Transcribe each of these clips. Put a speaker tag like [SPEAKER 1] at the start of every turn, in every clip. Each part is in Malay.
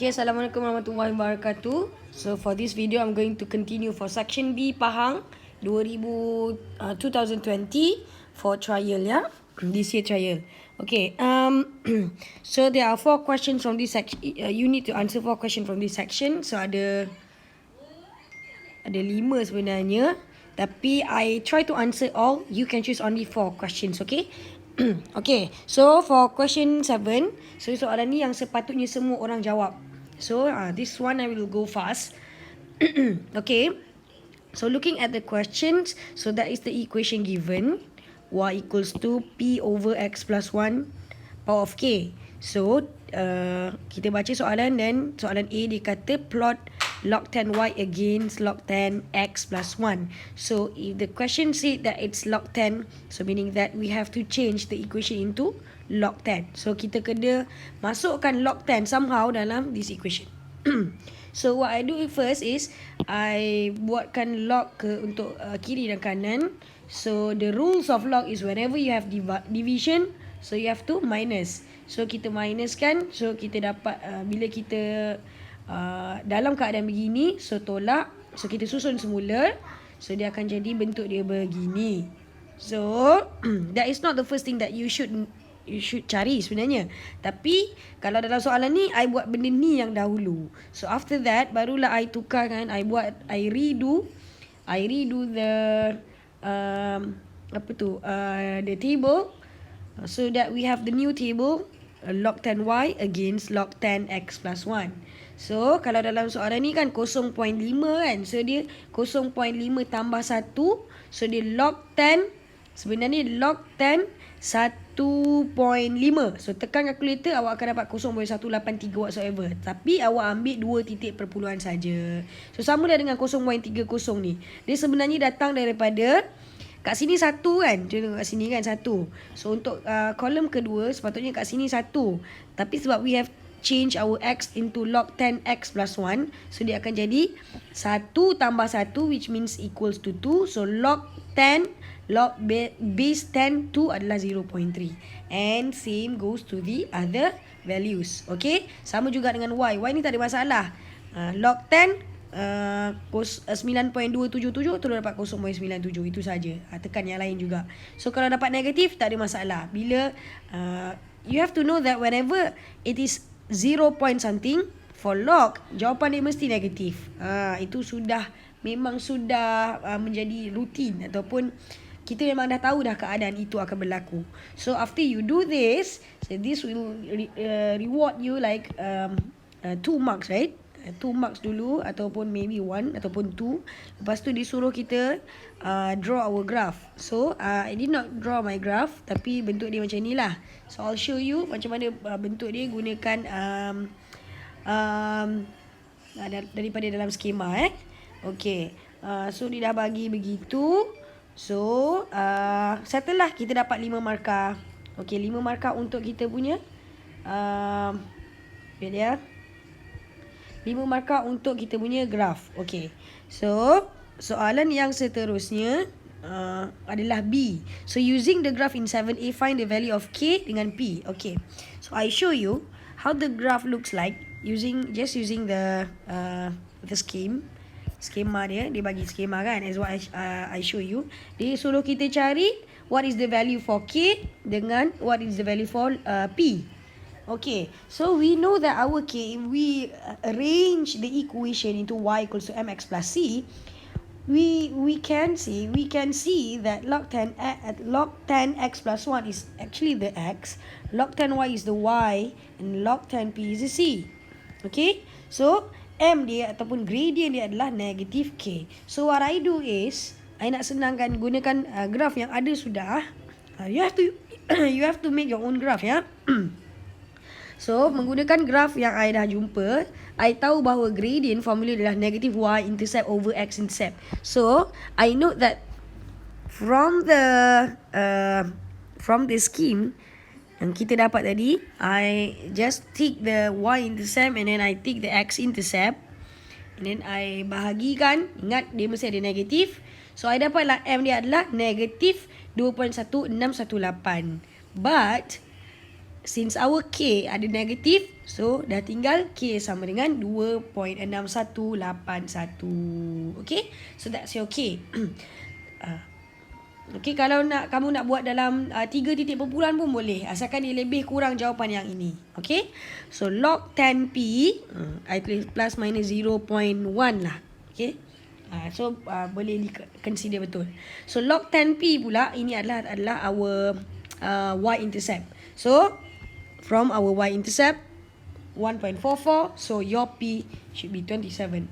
[SPEAKER 1] Okay, Assalamualaikum warahmatullahi wabarakatuh. So for this video, I'm going to continue for section B Pahang 2020 for trial, yeah, this year trial. Okay, so there are 4 questions from this section. You need to answer 4 questions from this section. So ada 5 sebenarnya, tapi I try to answer all. You can choose only 4 questions, okay? Okay, so for question 7, so soalan ni yang sepatutnya semua orang jawab. So this one I will go fast. Okay, so looking at the questions, so that is the equation given, y equals to p over x plus 1 power of k. So kita baca soalan, dan soalan A dia kata plot log 10 y against log 10 x plus 1. So if the question said that it's log 10, so meaning that we have to change the equation into log 10. So kita kena masukkan log 10 somehow dalam this equation. So what I do first is I buatkan log untuk kiri dan kanan. So the rules of log is whenever you have division, so you have to minus. So kita minuskan, so kita dapat bila kita dalam keadaan begini, so tolak, so kita susun semula, so dia akan jadi bentuk dia begini. So that is not the first thing that you should cari sebenarnya. Tapi kalau dalam soalan ni I buat benda ni yang dahulu. So after that barulah I tukarkan, I redo the the table, so that we have the new table, log 10y against log 10x plus 1. So kalau dalam soalan ni kan 0.5 kan, so dia 0.5 tambah 1, so dia log 10, sebenarnya log 10 1.5. So tekan kalkulator, awak akan dapat 0.183 whatsoever. Tapi awak ambil 2 titik perpuluhan saja. So sama lah dengan 0.30 ni. Dia sebenarnya datang daripada kat sini 1 kan. Tengok kat sini kan 1. So untuk kolom kedua sepatutnya kat sini 1. Tapi sebab we have change our x into log 10x plus 1, so dia akan jadi 1 tambah 1, which means equals to 2. So log 10 log base 10 2 adalah 0.3. And same goes to the other values. Okay, sama juga dengan y. Y ni tak ada masalah. Log 10 9.277 terus dapat 0.97, itu saja. Tekan yang lain juga. So kalau dapat negatif tak ada masalah. Bila you have to know that whenever it is 0 point something for log, jawapan dia mesti negatif. Itu memang sudah menjadi rutin, ataupun kita memang dah tahu dah keadaan itu akan berlaku. So after you do this, so this will reward you like 2 marks, right? 2 marks dulu, ataupun maybe 1 ataupun 2. Lepas tu disuruh kita draw our graph. So I did not draw my graph, tapi bentuk dia macam ni lah. So I'll show you macam mana bentuk dia gunakan daripada dalam skema Okay, so dia dah bagi begitu. So setelah kita dapat 5 markah, okay, 5 markah untuk kita punya 5 markah untuk kita punya graf. Okay, so soalan yang seterusnya adalah B. So using the graph in 7A, find the value of K dengan P. Okay, so I show you how the graph looks like using the skema dia bagi skema kan, as what I show you. Dia suruh kita cari what is the value for K dengan what is the value for P. Okay, so we know that our K, if we arrange the equation into y equals to mx plus c, we can see that log 10x plus 1 is actually the x, log 10y is the y, and log 10p is the c. Okay, so m dia ataupun gradient dia adalah negative k. So what I do is, I nak senangkan, gunakan graph yang ada sudah. You have to make your own graph, ya. So menggunakan graph yang I dah jumpa, I tahu bahawa gradient formula adalah negative y intercept over x intercept. So I note that from the scheme yang kita dapat tadi, I just take the y intercept and then I take the x intercept, and then I bahagikan. Ingat dia mesti ada negatif. So I dapatlah m dia adalah negatif 2.1618. But since our K ada negatif, so dah tinggal K sama dengan 2.6181. Okay, so that's your K. Okay, kalau kamu nak buat dalam 3 titik perpuluhan pun boleh, asalkan dia lebih kurang jawapan yang ini. Okay, so log 10p, I tulis plus minus 0.1 lah. Okay, so boleh consider betul. So log 10p pula, ini adalah our y-intercept. So from our y-intercept 1.44, so your p should be 27/54.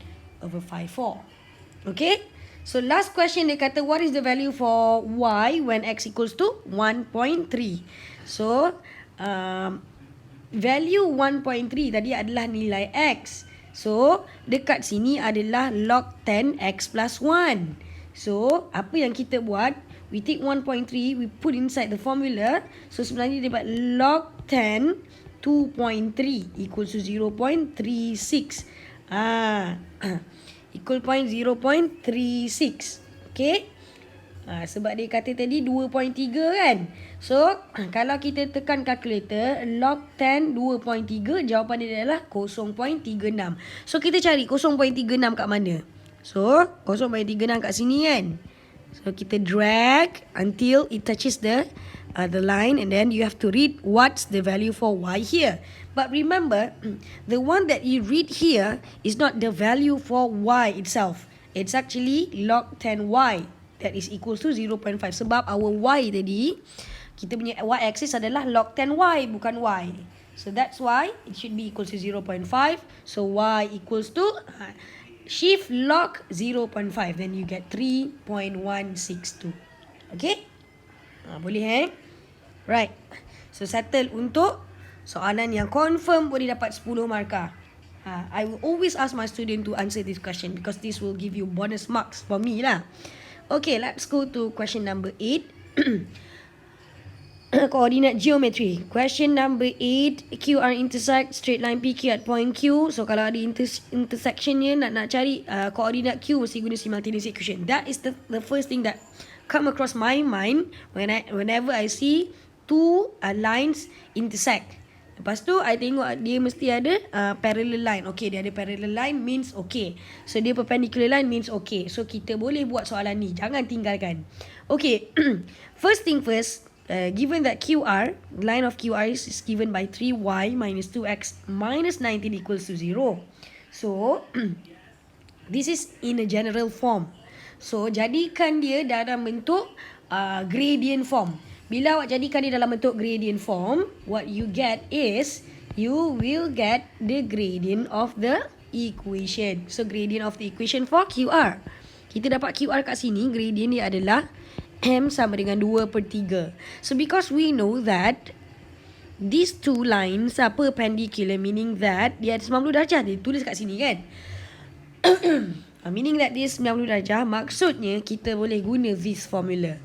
[SPEAKER 1] Okay, so last question dia kata what is the value for y when x equals to 1.3. So value 1.3 tadi adalah nilai x. So dekat sini adalah log 10 x plus 1. So apa yang kita buat, we take 1.3, we put inside the formula. So sebenarnya dia dapat log 10 2.3 equals to 0.36. Equal point 0.36. Okay, sebab dia kata tadi 2.3 kan. So kalau kita tekan calculator, log 10 2.3, jawapan dia adalah 0.36. So kita cari 0.36 kat mana. So 0.36 kat sini kan. So kita drag until it touches the line, and then you have to read what's the value for y here. But remember, the one that you read here is not the value for y itself. It's actually log 10y that is equals to 0.5. Sebab our y tadi, kita punya y-axis adalah log 10y, bukan y. So that's why it should be equals to 0.5. So y equals to shift log 0.5. Then you get 3.162. Okay? Boleh Right. So settle untuk soalan yang confirm boleh dapat 10 markah. I will always ask my student to answer this question because this will give you bonus marks for me lah. Okay, let's go to question number 8. Coordinate geometry. Question number 8. QR intersect straight line PQ at point Q. So kalau ada intersectionnya, nak cari coordinate Q, mesti guna simultaneous equation. That is the first thing that come across my mind whenever I see two lines intersect. Lepas tu I tengok dia mesti ada parallel line. Okay, dia ada parallel line means okay. So dia perpendicular line means okay. So kita boleh buat soalan ni, jangan tinggalkan. Okay, first thing first, given that QR, line of QR is given by 3y minus 2x minus 19 equals to 0. So this is in a general form. So jadikan dia dalam bentuk gradient form. Bila awak jadikan dia dalam bentuk gradient form, what you get is, you will get the gradient of the equation. So gradient of the equation for QR. Kita dapat QR kat sini, gradient dia adalah M sama dengan 2/3. So because we know that these two lines are perpendicular, meaning that dia ada 90 darjah. Dia tulis kat sini kan. Meaning that this 90 darjah, maksudnya kita boleh guna this formula.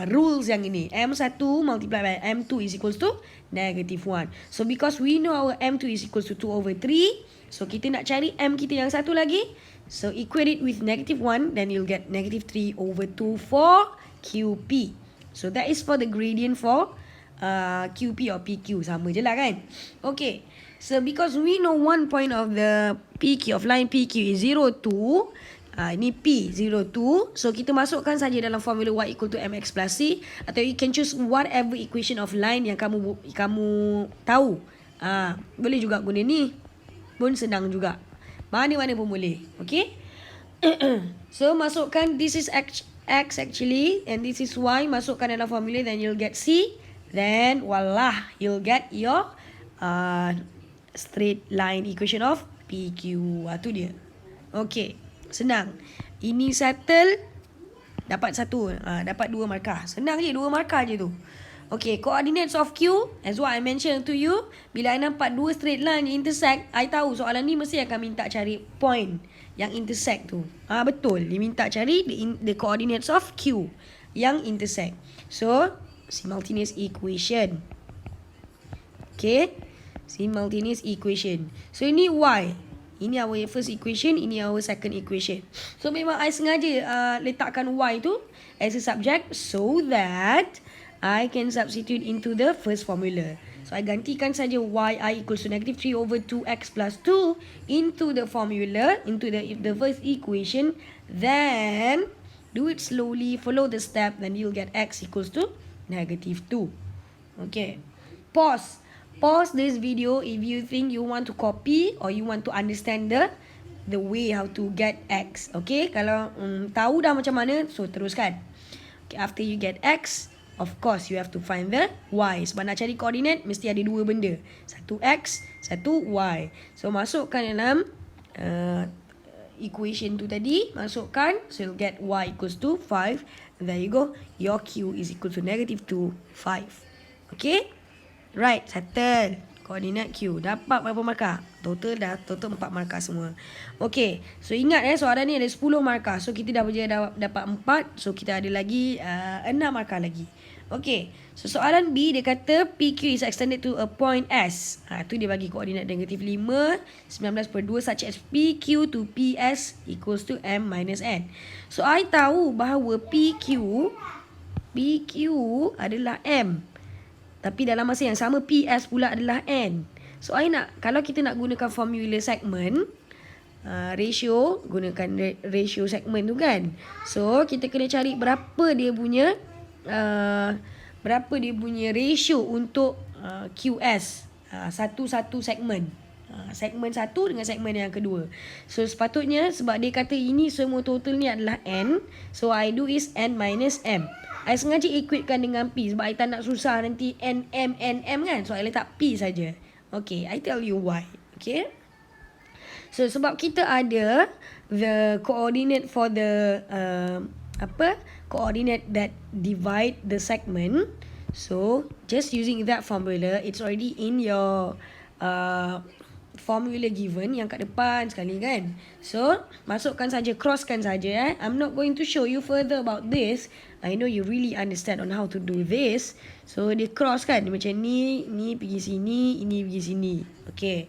[SPEAKER 1] Rules yang ini. M1 multiplied by M2 is equals to -1. So because we know our M2 is equals to 2/3, so kita nak cari M kita yang satu lagi. So equate it with -1, then you'll get -3/2 for QP. So that is for the gradient for QP or PQ. Sama je lah kan. Okay. So because we know one point of the PQ, of line PQ is 0,2. Ini P 02. So kita masukkan saja dalam formula y equal to mx plus c, atau you can choose whatever equation of line yang kamu tahu. Boleh juga guna ni, pun senang juga. Mana-mana pun boleh. Okay. So masukkan this is x actually, and this is y. Masukkan dalam formula, then you'll get c. Then voila, you'll get your straight line equation of PQ. Tu dia. Okay. Senang. Ini settle, dapat satu, dapat 2 markah. Senang je, 2 markah je tu. Okay, coordinates of Q, as what I mentioned to you, bila I nampak 2 straight line yang intersect, I tahu soalan ni mesti akan minta cari point yang intersect tu. Betul, dia minta cari the coordinates of Q yang intersect. So, simultaneous equation. Okay, simultaneous equation. So, ini Y. Ini our first equation, ini our second equation. So memang I sengaja letakkan y tu as a subject so that I can substitute into the first formula. So I gantikan saja yi equals to negative 3 over 2x plus 2 into the formula, into the first equation. Then do it slowly, follow the step, then you'll get x equals to negative 2. Okay. Pause this video if you think you want to copy or you want to understand the way how to get x. Okay, kalau tahu dah macam mana, so teruskan. Okay, after you get x, of course you have to find the y. Sebab nak cari koordinat mesti ada dua benda, satu x, satu y. So masukkan dalam equation tu tadi, masukkan, so you'll get y equals to 5. And there you go, your q is equal to negative 2, 5. Okay, right, settle. Koordinat Q. Dapat berapa markah? Total 4 markah semua. Okay. So ingat soalan ni ada 10 markah. So kita dah berjaya dapat 4. So kita ada lagi 6 markah lagi. Okay. So soalan B dia kata PQ is extended to a point S. Tu dia bagi koordinat negatif 5, 19/2 such as PQ to PS equals to M minus N. So I tahu bahawa PQ adalah M. Tapi dalam masa yang sama PS pula adalah N. So kalau kita nak gunakan formula segmen, ratio, gunakan ratio segmen tu kan. So kita kena cari berapa dia punya ratio untuk QS, satu segmen. Segmen satu dengan segmen yang kedua. So sepatutnya sebab dia kata ini semua total ni adalah N, so I do is N minus M. I sengaja equatekan dengan P sebab I tak nak susah nanti N, M kan. So I letak P saja. Okay, I tell you why. Okay. So sebab kita ada the coordinate for the coordinate that divide the segment. So just using that formula, it's already in your formula given yang kat depan sekali kan. So masukkan saja, crosskan saja. I'm not going to show you further about this. I know you really understand on how to do this. So dia cross kan, dia macam ni pergi sini, ini pergi sini. Okay.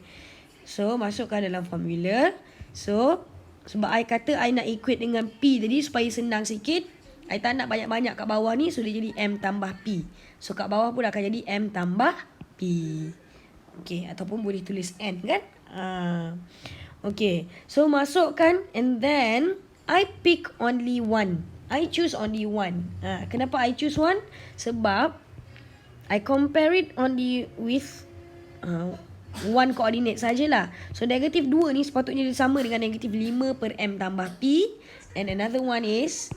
[SPEAKER 1] So masukkan dalam formula. So sebab I kata I nak equate dengan P tadi supaya senang sikit, I tak nak banyak-banyak kat bawah ni, so dia jadi M tambah P. So kat bawah pun akan jadi M tambah P. Okay, ataupun boleh tulis N kan. Okay, so masukkan and then I pick only one. I choose only one. Kenapa I choose one? Sebab I compare it only with one coordinate sajalah. So negatif 2 ni sepatutnya dia sama dengan negatif 5 per M tambah P. And another one is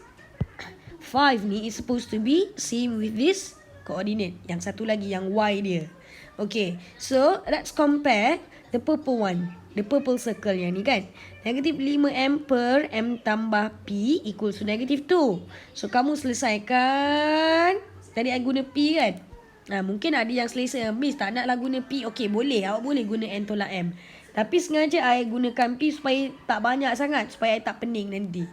[SPEAKER 1] 5 ni is supposed to be same with this coordinate. Yang satu lagi yang Y dia. Okay, so let's compare the purple one, the purple circle yang ni kan. Negatif 5M per M tambah P equals to negatif 2. So kamu selesaikan. Tadi I guna P kan. Mungkin ada yang selesa, Miss tak naklah guna P. Okay, boleh, awak boleh guna N tolak M. Tapi sengaja I gunakan P supaya tak banyak sangat, supaya I tak pening nanti.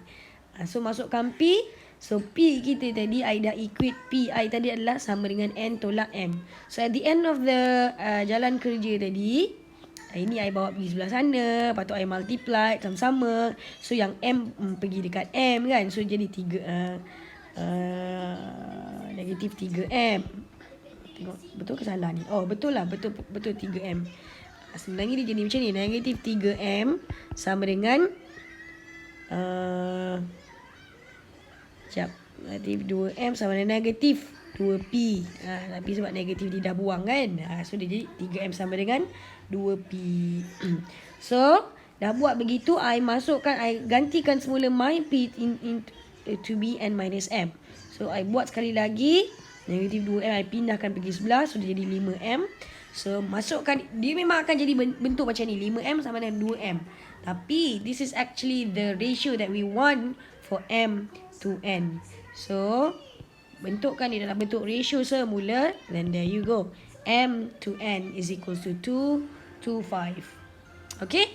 [SPEAKER 1] So masukkan P. So P kita tadi I dah equate P I tadi adalah sama dengan N tolak M. So at the end of the jalan kerja tadi, ini I bawa pergi sebelah sana, lepas tu I multiply sama-sama. So yang M pergi dekat M kan. So jadi 3 negatif 3M. Tengok betul ke salah ni? Oh betul lah, betul 3M. Sebenarnya dia jadi macam ni, negatif 3M sama dengan negatif 2M sama dengan negatif 2P. Tapi sebab negatif dia dah buang kan. So dia jadi 3M sama dengan 2P. So dah buat begitu, I masukkan, I gantikan semula my P to be N minus M. So I buat sekali lagi, negatif 2M I pindahkan pergi sebelah. So dia jadi 5M. So masukkan, dia memang akan jadi bentuk macam ni, 5M sama dengan 2M. Tapi this is actually the ratio that we want for M to N. So bentukkan dia dalam bentuk ratio semula. Then there you go, M to N is equals to 2 to 5. Okay,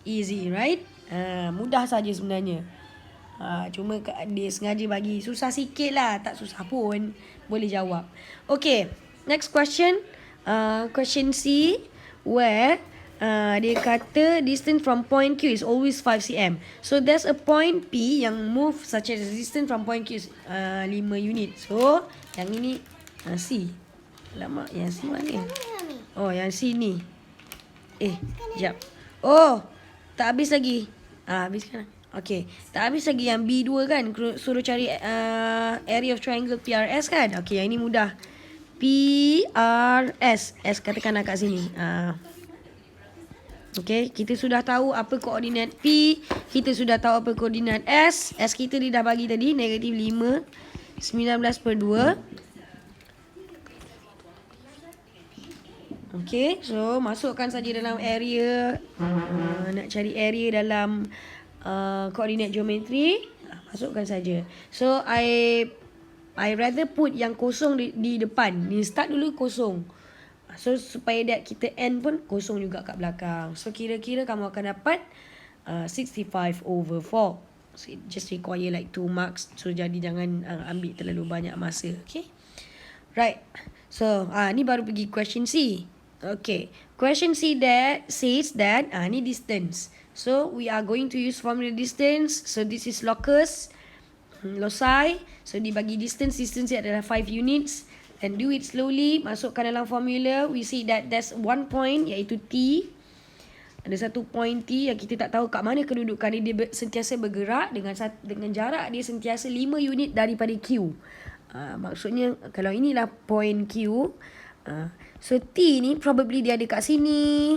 [SPEAKER 1] easy right? Mudah saja sebenarnya. Cuma dia sengaja bagi susah sikit lah. Tak susah pun boleh jawab. Okay, next question. Question C, where dia kata distance from point Q is always 5 cm. So there's a point P yang move such as distance from point Q is 5 unit. So yang ini C. Lama yang C mana? Oh, yang sini. Sekejap. Oh, tak habis lagi. Habiskan. Okay. Tak habis lagi yang B2 kan. Suruh cari area of triangle PRS kan. Okay, yang ini mudah. PRS. S katakanlah kat sini. Okay, kita sudah tahu apa koordinat P. Kita sudah tahu apa koordinat S. S kita dia dah bagi tadi. Negatif 5. 19/2. Okay, so masukkan saja dalam area. Nak cari area dalam koordinat geometri. Masukkan saja. So, I rather put yang kosong di depan. Ni start dulu kosong. So, supaya kita end pun kosong juga kat belakang. So, kira-kira kamu akan dapat 65/4. So, it just require like 2 marks. So, jadi jangan ambil terlalu banyak masa. Okay. Right. So, ni baru pergi question C. Okay. Question C that says that, ni distance. So, we are going to use formula distance. So, this is locus. Loci. So, dibagi distance. Distance adalah 5 units. And do it slowly. Masukkan dalam formula. We see that there's 1 point, iaitu T. Ada 1 point T yang kita tak tahu kat mana kedudukan dia. Dia sentiasa bergerak dengan jarak dia sentiasa 5 unit daripada Q. Maksudnya, kalau inilah point Q. So, T ni probably dia ada kat sini.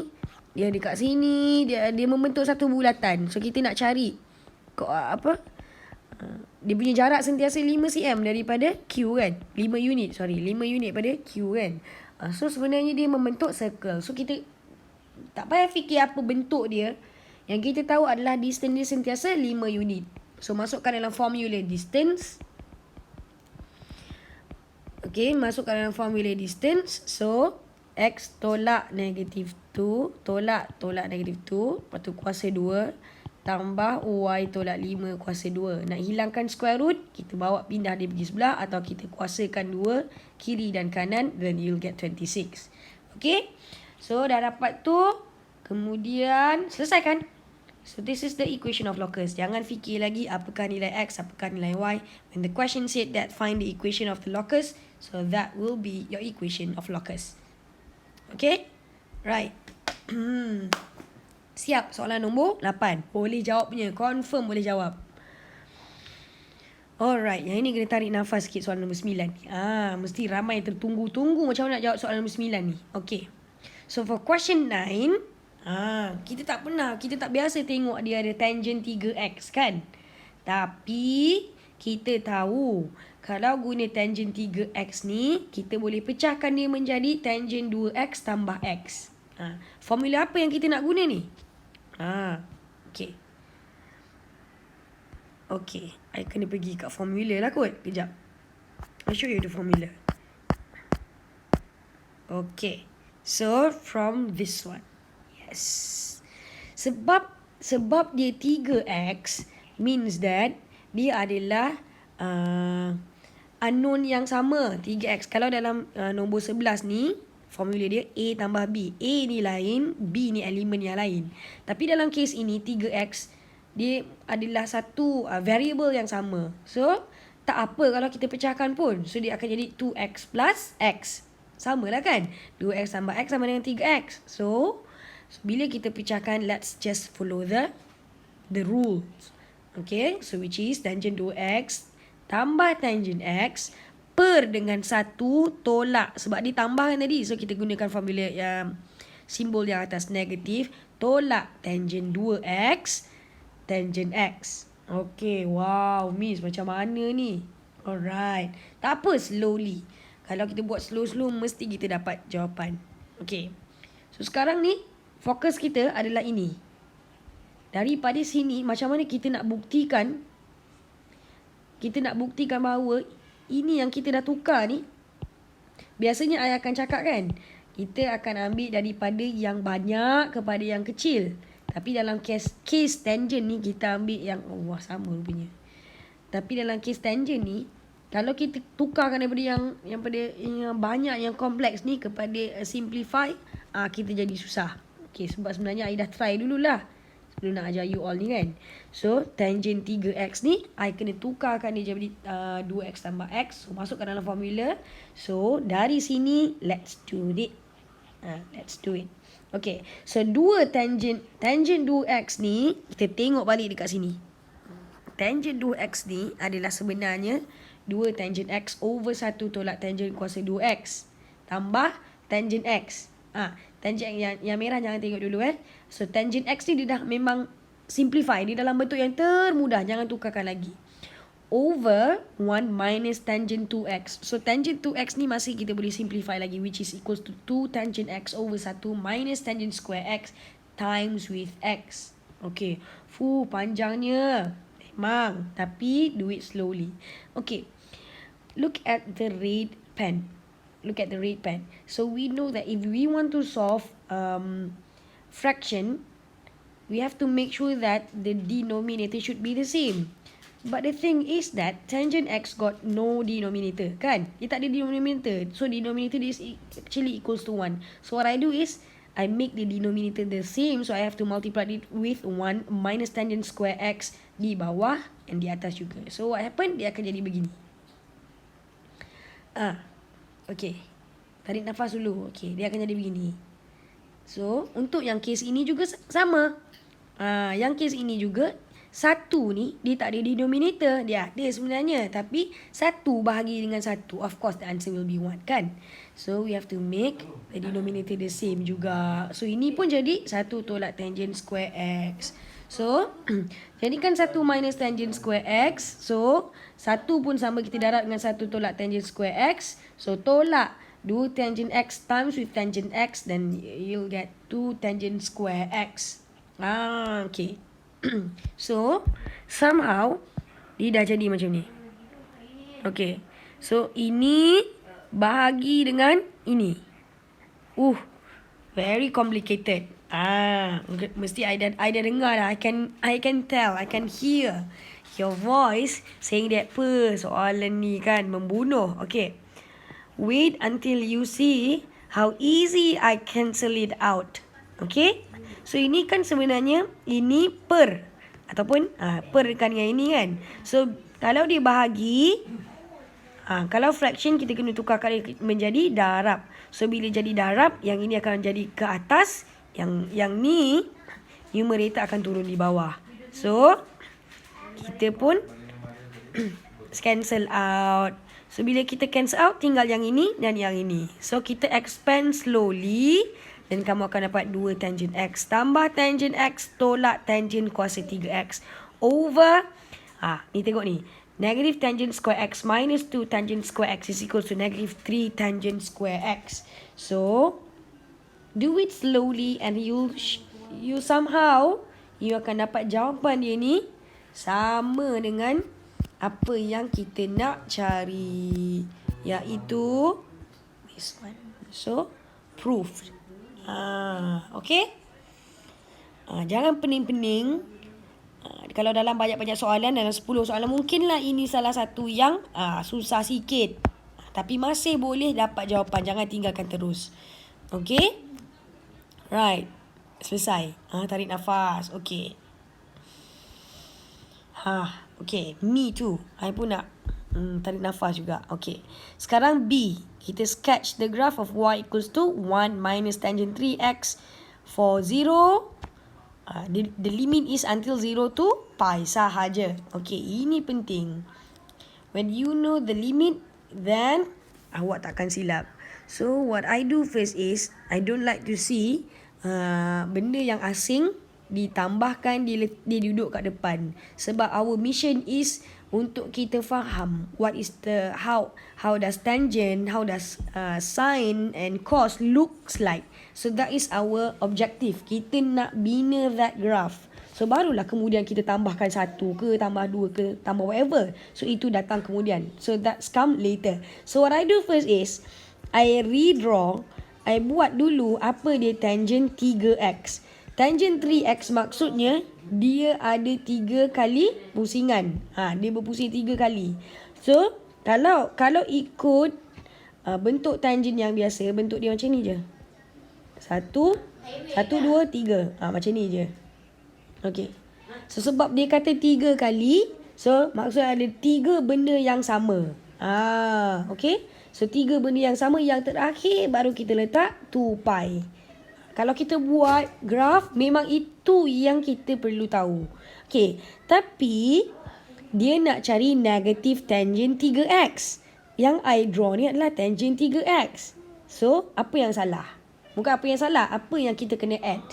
[SPEAKER 1] Dia ada kat sini. Dia membentuk satu bulatan. So, kita nak cari dia punya jarak sentiasa 5 cm daripada Q kan. 5 unit pada Q kan. So, sebenarnya dia membentuk circle. So, kita tak payah fikir apa bentuk dia. Yang kita tahu adalah distance dia sentiasa 5 unit. So, masukkan dalam formula distance. Okay, masukkan dalam formula distance. So, X tolak negatif 2. Tolak negatif 2. Lepas tu kuasa 2. Tambah Y tolak 5 kuasa 2. Nak hilangkan square root, kita bawa pindah dia pergi sebelah. Atau kita kuasakan 2 kiri dan kanan. Then you'll get 26. Okay. So, dah dapat tu. Kemudian, selesaikan. So, this is the equation of locus. Jangan fikir lagi apakah nilai X, apakah nilai Y. When the question said that find the equation of the locus, so that will be your equation of locus. Okay? Right. Siap soalan nombor 8. Boleh jawab punya. Confirm boleh jawab. Alright. Yang ini kena tarik nafas sikit soalan nombor 9. Mesti ramai tertunggu-tunggu macam mana nak jawab soalan nombor 9 ni. Okay. So for question 9. Kita tak biasa tengok dia ada tangent 3x kan. Tapi kita tahu kalau guna tangent 3x ni, kita boleh pecahkan dia menjadi tangent 2x tambah x. Formula apa yang kita nak guna ni? Okay. Okay. I kena pergi kat formula lah kot. Kejap. I'll show you the formula. Okay. So, from this one. Yes. Sebab dia 3x means that dia adalah unknown yang sama. 3x. Kalau dalam nombor 11 ni, formula dia A tambah B. A ni lain, B ni elemen yang lain. Tapi dalam kes ini, 3x, dia adalah satu variable yang sama. So, tak apa kalau kita pecahkan pun. So, dia akan jadi 2x plus x. Sama lah kan? 2x tambah x sama dengan 3x. So bila kita pecahkan, let's just follow the rules. Okay, so which is tangent 2x tambah tangent x per dengan 1 tolak. Sebab dia tambahkan tadi. So kita gunakan formula yang simbol yang atas negatif. Tolak tangent 2x tangent x. Okay, wow, miss macam mana ni? Alright. Tak apa, slowly. Kalau kita buat slow-slow, mesti kita dapat jawapan. Okay. So sekarang ni, fokus kita adalah ini. Daripada sini, macam mana kita nak buktikan. Kita nak buktikan bahawa ini yang kita dah tukar ni. Biasanya I akan cakap kan. Kita akan ambil daripada yang banyak kepada yang kecil. Tapi dalam case tangent ni, kita ambil yang sama rupanya. Tapi dalam case tangent ni, kalau kita tukarkan daripada yang banyak, yang kompleks ni kepada simplify, kita jadi susah. Okay, sebab sebenarnya I dah try dululah sebelum nak ajar you all ni kan. So, tangent 3x ni, I kena tukarkan dia jadi 2x tambah x. So, masukkan dalam formula. So, dari sini, let's do it. Let's do it. Okay, so 2 tangent 2x ni, kita tengok balik dekat sini. Tangent 2x ni adalah sebenarnya 2 tangent x over 1 tolak tangent kuasa 2x tambah tangent x. Tangent yang merah jangan tengok dulu So tangent x ni dia dah memang simplify, dia dalam bentuk yang termudah, jangan tukarkan lagi. Over 1 minus tangent 2x. So tangent 2x ni masih kita boleh simplify lagi, which is equals to 2 tangent x over 1 minus tangent square x times with x. Okay. Panjangnya. Memang. Tapi do it slowly. Okay. Look at the red pen. Look at the red pen. So we know that if we want to solve fraction, we have to make sure that the denominator should be the same. But the thing is that tangent x got no denominator, kan? Dia tak ada denominator. So denominator is actually equals to 1. So what I do is, I make the denominator the same. So I have to multiply it with 1 minus tangent square x di bawah and di atas juga. So what happen? Dia akan jadi begini. Okay. Tarik nafas dulu. Okay, dia akan jadi begini. So, untuk yang case ini juga sama. Yang case ini juga, 1 ni, dia tak ada denominator. Dia ada sebenarnya. Tapi, 1 bahagi dengan 1. Of course, the answer will be 1, kan? So, we have to make the denominator the same juga. So, ini pun jadi 1 tolak tangent square x. So, jadikan 1 minus tangent square x. So, 1 pun sama kita darab dengan 1 tolak tangent square x. So, tolak 2 tangent x times with tangent x. Then, you'll get 2 tangent square x. Okay. So, somehow, dia dah jadi macam ni. Okay. So, ini bahagi dengan ini. Very complicated. Mesti I dah dengar dah. I can tell. I can hear your voice saying that soalan ni kan membunuh. Okay. Wait until you see how easy I cancel it out. Okay. So ini kan sebenarnya ini per ataupun per kan dengan ini kan. So kalau dia bahagi, kalau fraction kita kena tukarkan menjadi darab. So bila jadi darab, yang ini akan jadi ke atas, yang ni numerator akan turun di bawah. So kita pun cancel out. So bila kita cancel out, tinggal yang ini dan yang ini. So kita expand slowly. Dan kamu akan dapat 2 tangent x tambah tangent x tolak tangent kuasa 3x over, ni tengok ni, negative tangent square x minus 2 tangent square x is equal to negative 3 tangent square x. So, do it slowly and you somehow, you akan dapat jawapan dia ni sama dengan apa yang kita nak cari, iaitu this one. So, proved. Okay. Jangan pening-pening. Kalau dalam banyak-banyak soalan, dalam 10 soalan, mungkinlah ini salah satu yang susah sikit. Tapi masih boleh dapat jawapan. Jangan tinggalkan terus. Okay. Right. Selesai. Tarik nafas. Okay. Okay. Me too. I pun nak tarik nafas juga. Okay. Sekarang B. Kita sketch the graph of y equals to 1 minus tangent 3x for 0. The limit is until 0 to pi sahaja. Okay, ini penting. When you know the limit, then awak takkan silap. So, what I do first is, I don't like to see benda yang asing ditambahkan, dia duduk kat depan. Sebab our mission is untuk kita faham what is the how does tangent, how does sine and cos looks like. So that is our objective. Kita nak bina that graph. So barulah kemudian kita tambahkan 1 ke, tambah 2 ke, tambah whatever. So itu datang kemudian. So that's come later. So what I do first is, I redraw, I buat dulu apa dia tangent 3x. Tangent 3x maksudnya dia ada 3 kali pusingan. Dia berpusing 3 kali. So, kalau ikut bentuk tangent yang biasa, bentuk dia macam ni je. 1, 2, 3. Macam ni je. Okay. So, sebab dia kata 3 kali, so maksudnya ada 3 benda yang sama. Okay. So 3 benda yang sama. Yang terakhir baru kita letak 2 pi. Kalau kita buat graf, memang itu yang kita perlu tahu. Okay. Tapi dia nak cari negatif tangent 3x. Yang I draw ni adalah tangent 3x. So apa yang salah? Bukan apa yang salah, apa yang kita kena add.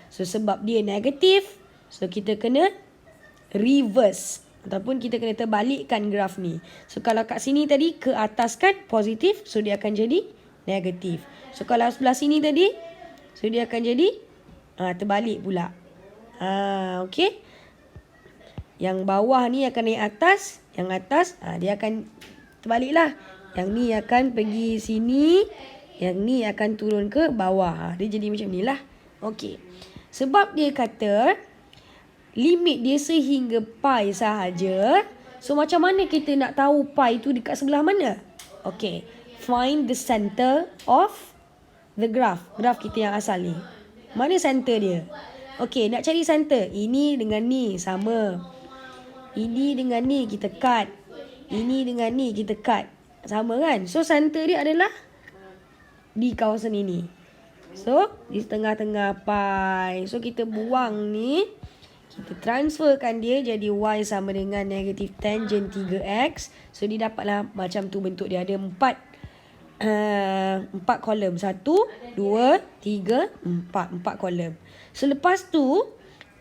[SPEAKER 1] So sebab dia negatif, so kita kena reverse ataupun kita kena terbalikkan graf ni. So kalau kat sini tadi ke atas kan positif, so dia akan jadi negatif. So kalau sebelah sini tadi, so dia akan jadi terbalik pula. Okay. Yang bawah ni akan naik atas, yang atas dia akan terbalik lah. Yang ni akan pergi sini, yang ni akan turun ke bawah. Dia jadi macam ni lah. Okay. Sebab dia kata limit dia sehingga pi sahaja. So macam mana kita nak tahu pi tu dekat sebelah mana? Okay. Find the center of the graph. Graph kita yang asal ni. Mana center dia? Okay. Nak cari center. Ini dengan ni sama. Ini dengan ni kita cut. Ini dengan ni kita cut. Sama kan? So center dia adalah di kawasan ini. So di tengah-tengah pi. So kita buang ni. Kita transferkan dia jadi y sama dengan negatif tangent 3x. So dia dapatlah macam tu bentuk dia. Ada 4 kolom. 1, 2, 3, 4 kolom. So lepas tu,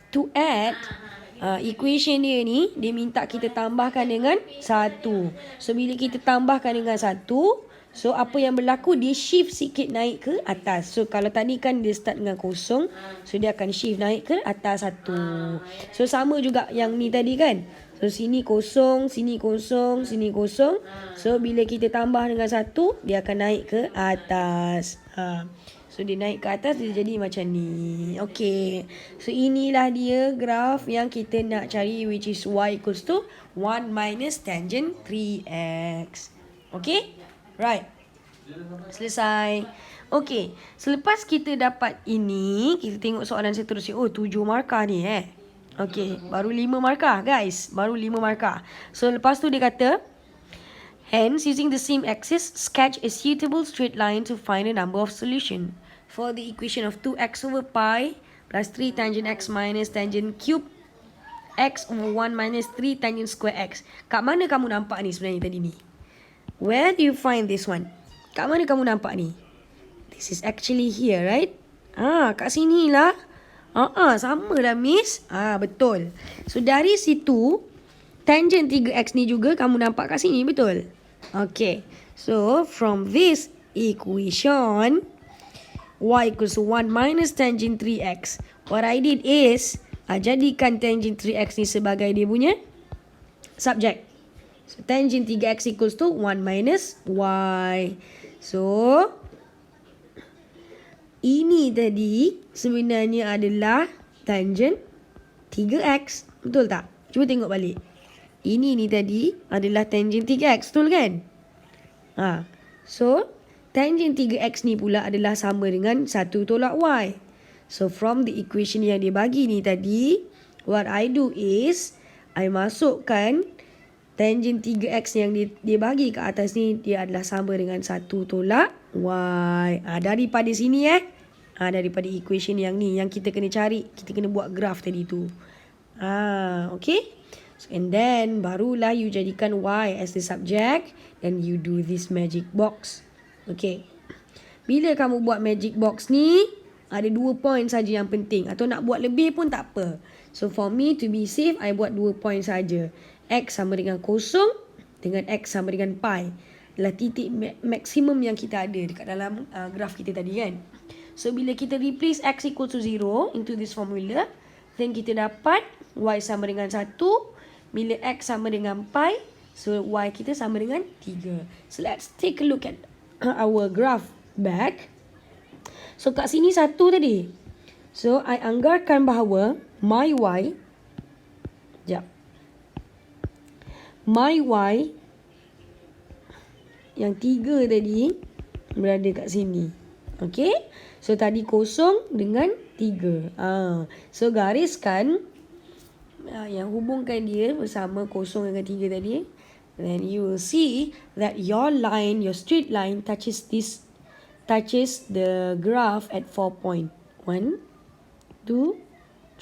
[SPEAKER 1] to add equation dia ni, dia minta kita tambahkan dengan 1. So bila kita tambahkan dengan 1, so apa yang berlaku, dia shift sikit naik ke atas. So kalau tadi kan dia start dengan kosong, so dia akan shift naik ke atas 1. So sama juga yang ni tadi kan. So sini kosong, sini kosong, sini kosong. So bila kita tambah dengan 1, dia akan naik ke atas. So dia naik ke atas, dia jadi macam ni. Okay. So inilah dia graf yang kita nak cari, which is y equals to 1 minus tangent 3x. Okay. Right. Selesai. Okay. Selepas kita dapat ini, kita tengok soalan seterusnya. Oh, 7 markah ni Okay. Baru 5 markah guys. Baru 5 markah. So lepas tu dia kata, hence using the same axis, sketch a suitable straight line to find a number of solution. For the equation of 2x over pi plus 3 tangent x minus tangent cube x over 1 minus 3 tangent square x. Kat mana kamu nampak ni sebenarnya tadi ni? Where do you find this one? Kat mana kamu nampak ni? This is actually here, right? Kat sini lah. Sama dah, miss. Betul. So, dari situ, tangent 3x ni juga kamu nampak kat sini, betul? Okay. So, from this equation, y equals to 1 minus tangent 3x. What I did is, jadikan tangent 3x ni sebagai dia punya subject. So, tangent 3x equals to 1 minus y. So, ini tadi sebenarnya adalah tangent 3x. Betul tak? Cuba tengok balik. Ini ni tadi adalah tangent 3x. Betul kan? So, tangent 3x ni pula adalah sama dengan 1 tolak y. So, from the equation yang dia bagi ni tadi, what I do is, I masukkan tangent 3x yang dia bagi ke atas ni, dia adalah sama dengan 1 tolak y. Daripada sini daripada equation yang ni, yang kita kena cari, kita kena buat graf tadi tu. Okay. So, and then barulah you jadikan y as the subject, and you do this magic box. Okay. Bila kamu buat magic box ni, ada 2 point saja yang penting. Atau nak buat lebih pun tak apa. So for me to be safe, I buat 2 point saja. X sama dengan kosong dengan X sama dengan pi. Adalah titik maksimum yang kita ada dekat dalam graf kita tadi kan. So bila kita replace X equal to 0 into this formula, then kita dapat Y sama dengan 1. Bila X sama dengan pi, so Y kita sama dengan 3. So let's take a look at our graph back. So kat sini 1 tadi. So I anggarkan bahawa my Y, my Y yang 3 tadi berada kat sini. Okay. So tadi kosong dengan 3. So gariskan yang hubungkan dia bersama kosong dengan 3 tadi. then you will see that your line, your straight line touches the graph at 4 point. 1, 2,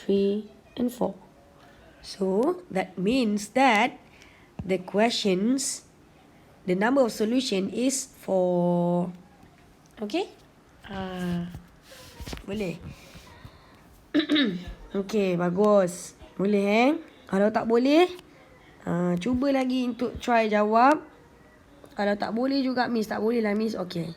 [SPEAKER 1] 3, and 4. So that means that the number of solution is 4. Okay? Boleh? Okay, bagus. Boleh Kalau tak boleh, cuba lagi untuk try jawab. Kalau tak boleh juga, Miss, tak boleh lah, Miss. Okay.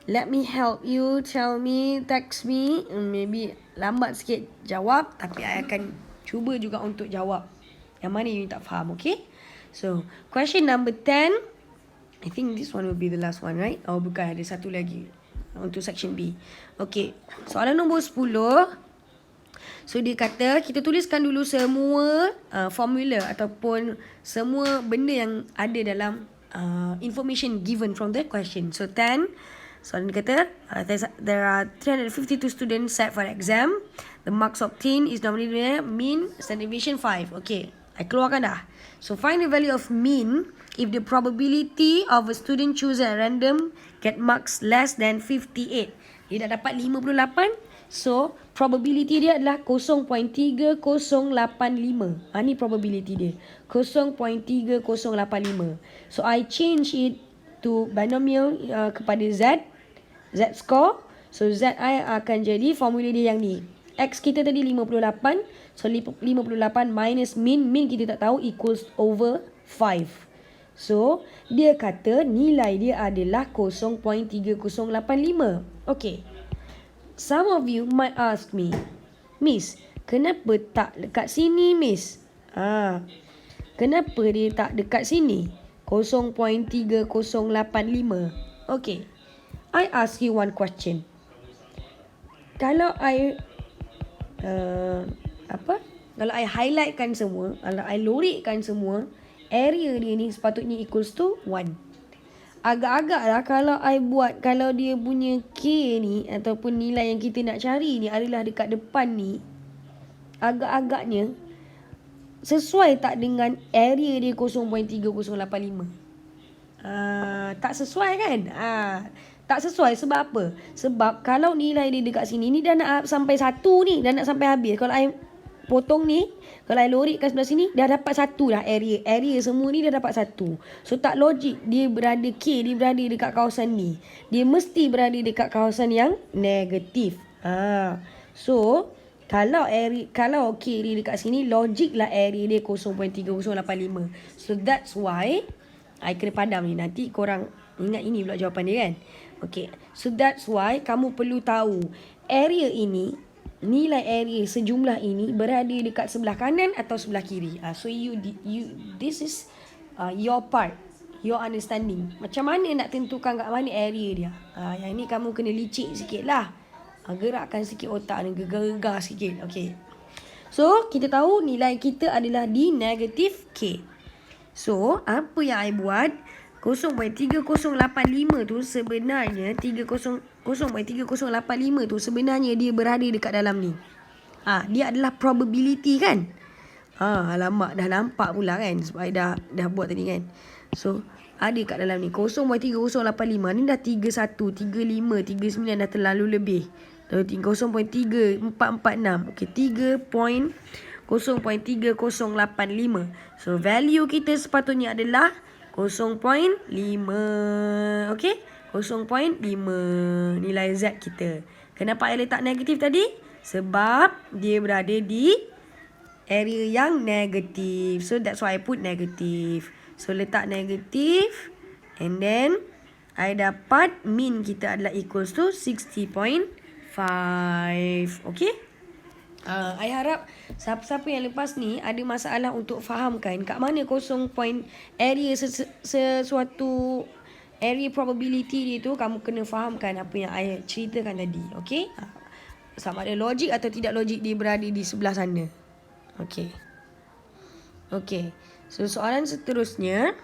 [SPEAKER 1] Let me help you, tell me, text me. Maybe lambat sikit jawab, tapi I akan cuba juga untuk jawab yang mana you tak faham, okay? So, question number 10. I think this one will be the last one, right? Oh, bukan. Ada satu lagi untuk section B. Okay. Soalan nombor 10. So, dia kata kita tuliskan dulu semua formula ataupun semua benda yang ada dalam information given from the question. So, 10. Soalan dia kata, there are 352 students set for exam. The marks obtained is normally mean standard deviation 5. Okay, I keluarkan dah. So, find the value of mean if the probability of a student choose at random get marks less than 58. Dia dah dapat 58. So, probability dia adalah 0.3085. Ni probability dia. 0.3085. So, I change it to binomial kepada Z score. So Z I akan jadi formula dia yang ni. X kita tadi 58. So 58 minus mean kita tak tahu equals over 5. So dia kata nilai dia adalah 0.3085. Okay. Some of you might ask me, Miss, kenapa tak dekat sini, Miss? Kenapa dia tak dekat sini? 0.3085. Okay. I ask you one question. Kalau I kalau I highlightkan semua, kalau I lorikkan semua, area dia ni sepatutnya equals to 1. Agak-agak lah kalau dia punya K ni ataupun nilai yang kita nak cari ni adalah dekat depan ni, agak-agaknya sesuai tak dengan area dia 0.3085? Tak sesuai kan? Tak sesuai sebab apa? Sebab kalau nilai dia dekat sini ni dah nak sampai 1 ni, dah nak sampai habis. Kalau I potong ni, kalau I lorikkan sebelah sini, dah dapat 1 dah area. Area semua ni dah dapat 1. So tak logik dia berada K, dia berada dekat kawasan ni. Dia mesti berada dekat kawasan yang negatif. So kalau K dia dekat sini, logik lah area dia 0.3085. So that's why I kena padam ni. Nanti korang ingat ini pula jawapan dia kan. Okay. So that's why kamu perlu tahu area ini, nilai area sejumlah ini berada dekat sebelah kanan atau sebelah kiri. So this is your part, your understanding. Macam mana nak tentukan kat mana area dia. Yang ni kamu kena licik sikit lah. Gerakkan sikit otak ni, gegar-gegar sikit. Okay. So kita tahu nilai kita adalah di negatif K. So, apa yang I buat? 0.3085 tu sebenarnya 0.3085 tu sebenarnya dia berada dekat dalam ni. Dia adalah probability kan? Alamak, dah nampak pula kan? Sebab I dah buat tadi kan? So, ada kat dalam ni. 0.3085 ni dah 31, 35, 39 dah terlalu lebih. 0.3446. Okay, 0.3085. So value kita sepatutnya adalah 0.5. Okay, 0.5 nilai Z kita. Kenapa I letak negatif tadi? Sebab dia berada di area yang negatif. So that's why I put negatif. So letak negatif, and then I dapat mean kita adalah equals to 60.5. Okay. I harap siapa-siapa yang lepas ni ada masalah untuk fahamkan kat mana area sesuatu area probability dia tu, kamu kena fahamkan apa yang I ceritakan tadi. Okay. Sama ada logik atau tidak logik dia berada di sebelah sana. Okay. Okay. So soalan seterusnya,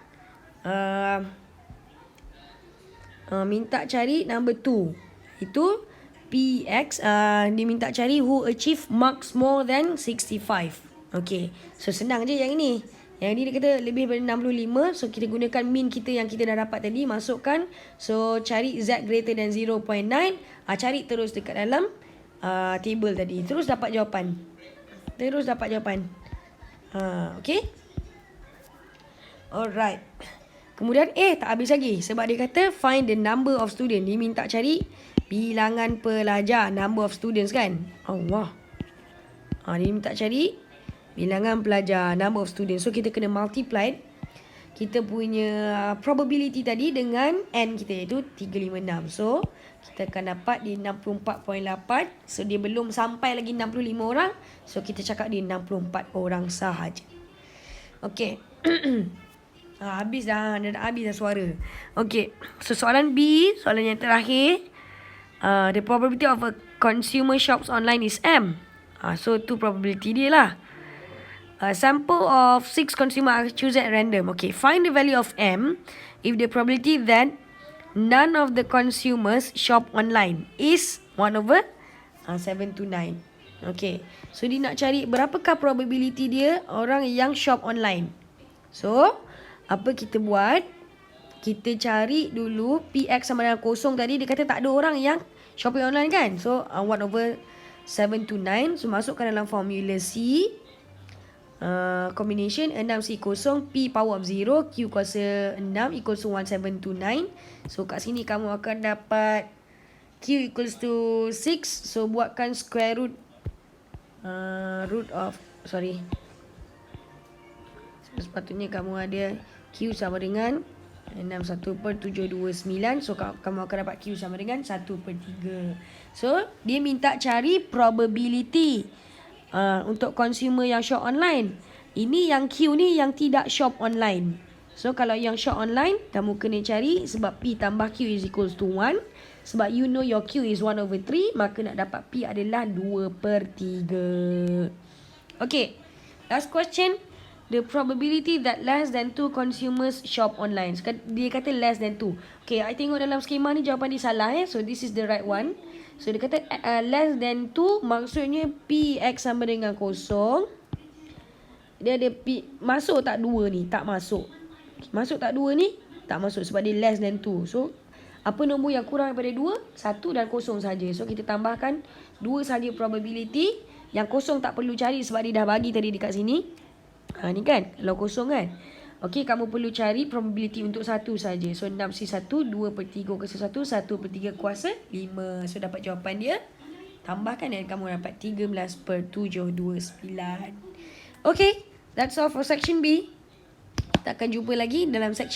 [SPEAKER 1] minta cari number 2. Itu PX, dia minta cari who achieve marks more than 65. Okay. So senang je yang ini. Yang ni dia kata lebih daripada 65. So kita gunakan min kita yang kita dah dapat tadi, masukkan. So cari Z greater than 0.9. Cari terus dekat dalam table tadi. Terus dapat jawapan. Okay. Alright. Kemudian tak habis lagi. Sebab dia kata find the number of student. Dia minta cari bilangan pelajar. Number of students kan. Allah. Dia minta cari bilangan pelajar, number of students. So kita kena multiply kita punya probability tadi dengan n kita, iaitu 356. So kita akan dapat di 64.8. So dia belum sampai lagi 65 orang. So kita cakap di 64 orang sahaja. Okay. Habis dah suara. Okay. So soalan B, soalan yang terakhir. The probability of a consumer shops online is M. So tu probability dia lah. A sample of 6 consumer are chosen at random. Okay, find the value of M if the probability that none of the consumers shop online is 1/7 to 9. Okay, so dia nak cari berapakah probability dia orang yang shop online. So, apa kita buat? Kita cari dulu PX sama dengan kosong tadi. Dia kata tak ada orang yang shopping online kan. So, 1/7 to 9. So, masukkan dalam formula C. Combination 6C kosong, P power of 0, Q kuasa 6 equals to 1729. So kat sini kamu akan dapat Q equals to 6. So buatkan square root sepatutnya kamu ada Q sama dengan 61/729. So kamu akan dapat Q sama dengan 1/3. So dia minta cari probability untuk consumer yang shop online. Ini yang Q ni yang tidak shop online. So kalau yang shop online, kamu kena cari sebab P tambah Q is equals to 1. Sebab you know your Q is 1/3, maka nak dapat P adalah 2/3. Okay, last question. The probability that less than 2 consumers shop online. Dia kata less than 2. Okay, I tengok dalam skema ni jawapan dia salah. So this is the right one. So dia kata less than 2 maksudnya PX sama dengan kosong. Dia ada P, masuk tak 2 ni? Tak masuk. Masuk tak 2 ni? Tak masuk sebab dia less than 2. So apa nombor yang kurang daripada 2? 1 dan kosong saja. So kita tambahkan 2 saja probability. Yang kosong tak perlu cari sebab dia dah bagi tadi dekat sini. Ni kan, kalau kosong kan. Okey, kamu perlu cari probability untuk 1 saja. So 6C1, 2/3 kuasa 1, 1/3 kuasa 5. So dapat jawapan dia. Tambahkan dan kamu dapat 13/729. Okey, that's all for section B. Kita akan jumpa lagi dalam section